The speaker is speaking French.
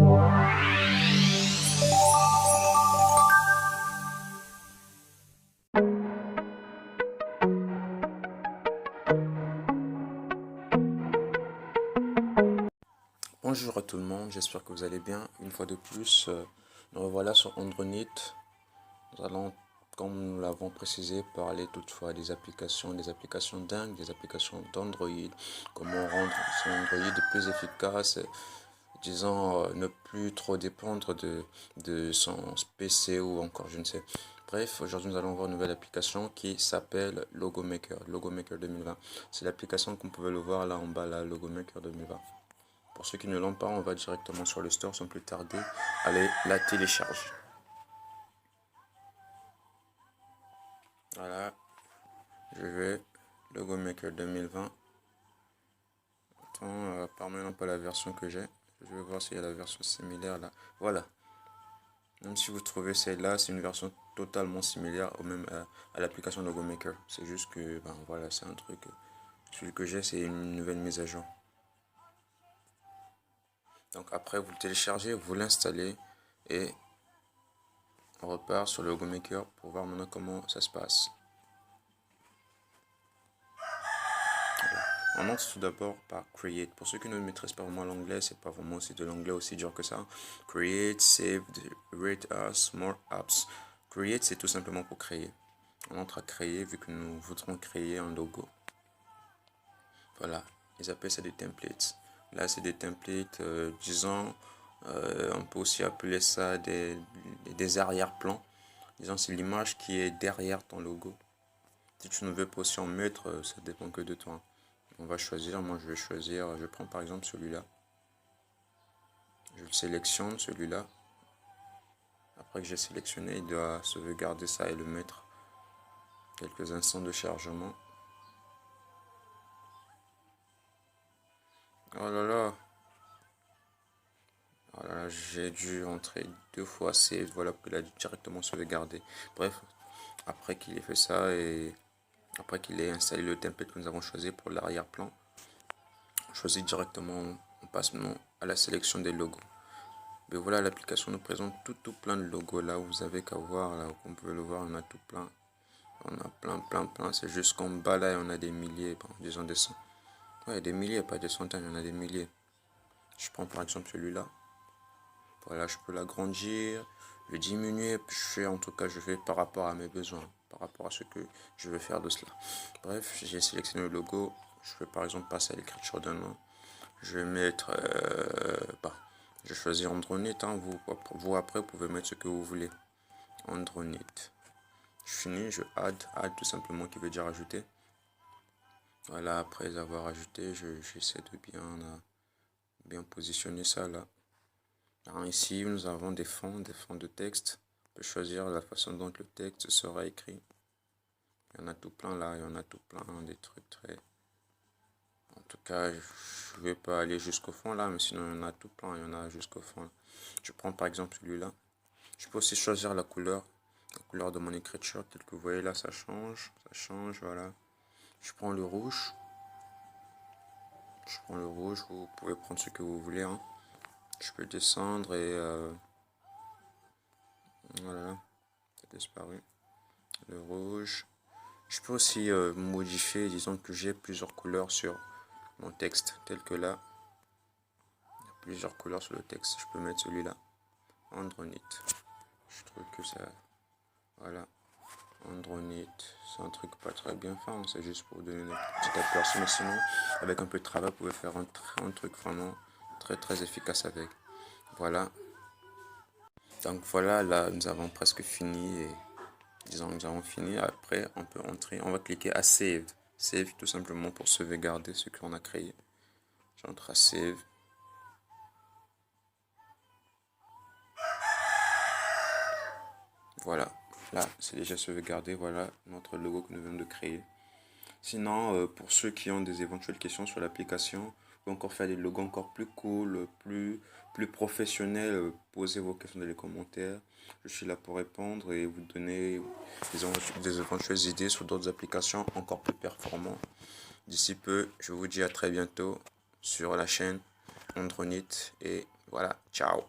Bonjour à tout le monde, j'espère que vous allez bien. Une fois de plus, nous revoilà sur Android. Nous allons, comme nous l'avons précisé, parler toutefois des applications dingues, des applications d'Android, comment rendre son Android plus efficace, disons, ne plus trop dépendre de son PC ou encore je ne sais. Bref, aujourd'hui nous allons voir une nouvelle application qui s'appelle Logomaker, Logomaker 2020. C'est l'application comme vous pouvez le voir là en bas, là, Logomaker 2020. Pour ceux qui ne l'ont pas, on va directement sur le store sans plus tarder. Allez, la télécharger. Voilà, je vais Logo Maker 2020. Attends, par maintenant pas la version que j'ai. Je vais voir s'il y a la version similaire là. Voilà. Même si vous trouvez celle-là, c'est une version totalement similaire au même à l'application Logo Maker. C'est juste que, ben voilà, c'est un truc. Celui que j'ai, c'est une nouvelle mise à jour. Donc après, vous le téléchargez, vous l'installez et on repart sur le Logo Maker pour voir maintenant comment ça se passe. On commence tout d'abord par Create. Pour ceux qui ne maîtrisent pas vraiment l'anglais, c'est pas vraiment aussi de l'anglais aussi dur que ça. Create, Save, Rate Us, More Apps. Create, c'est tout simplement pour créer. On entre à créer vu que nous voudrons créer un logo. Voilà, ils appellent ça des templates. Là, c'est des templates, disons, on peut aussi appeler ça des arrière-plans. Disons, c'est l'image qui est derrière ton logo. Si tu ne veux pas aussi en mettre, ça dépend que de toi. On va choisir, moi je vais choisir, je prends par exemple celui-là. Je le sélectionne, celui-là. Après que j'ai sélectionné, il doit sauvegarder ça et le mettre quelques instants de chargement. Oh là là, voilà, j'ai dû entrer 2 fois save, voilà, qu'il a directement sauvegardé. Bref, après qu'il ait fait ça et après qu'il ait installé le template que nous avons choisi pour l'arrière-plan, on choisit directement, on passe maintenant à la sélection des logos. Mais voilà, l'application nous présente tout plein de logos là, vous avez qu'à voir, là, comme vous pouvez le voir, on a tout plein. On a plein, c'est juste qu'en bas là, on a des milliers, bon, disons des centaines. Ouais, des milliers, pas des centaines, on a des milliers. Je prends par exemple celui-là. Voilà, je peux l'agrandir, le diminuer, je fais en tout cas, je fais par rapport à mes besoins, par rapport à ce que je veux faire de cela. Bref, j'ai sélectionné le logo, je vais par exemple passer à l'écriture d'un nom. Je vais mettre, je vais choisir Android, hein, vous après, vous pouvez mettre ce que vous voulez. Android. Je finis, je add tout simplement qui veut dire ajouter. Voilà, après avoir ajouté, j'essaie de bien positionner ça là. Alors ici, nous avons des fonds de texte. On peut choisir la façon dont le texte sera écrit. Il y en a tout plein là, il y en a tout plein, des trucs très... En tout cas, je ne vais pas aller jusqu'au fond là, mais sinon il y en a tout plein, il y en a jusqu'au fond. Je prends par exemple celui-là. Je peux aussi choisir la couleur de mon écriture, tel que vous voyez là, ça change, voilà. Je prends le rouge. Vous pouvez prendre ce que vous voulez. Hein. Je peux descendre et voilà, ça a disparu. Le rouge. Je peux aussi modifier, disons que j'ai plusieurs couleurs sur mon texte, tel que là. Il y a plusieurs couleurs sur le texte. Je peux mettre celui-là, Android. Je trouve que ça, voilà, Android, c'est un truc pas très bien fait. Hein. C'est juste pour vous donner une petite aperçu, mais sinon, avec un peu de travail, vous pouvez faire un truc vraiment très efficace avec. Voilà. Donc voilà, là, nous avons presque fini. Et disons que nous avons fini. Après, on peut entrer. On va cliquer à Save. Save tout simplement pour sauvegarder ce qu'on a créé. J'entre à Save. Voilà. Là, c'est déjà sauvegardé. Voilà notre logo que nous venons de créer. Sinon, pour ceux qui ont des éventuelles questions sur l'application, vous pouvez encore faire des logos encore plus cool, plus professionnels. Posez vos questions dans les commentaires. Je suis là pour répondre et vous donner des éventuelles idées sur d'autres applications encore plus performantes. D'ici peu, je vous dis à très bientôt sur la chaîne Android et Voilà, ciao.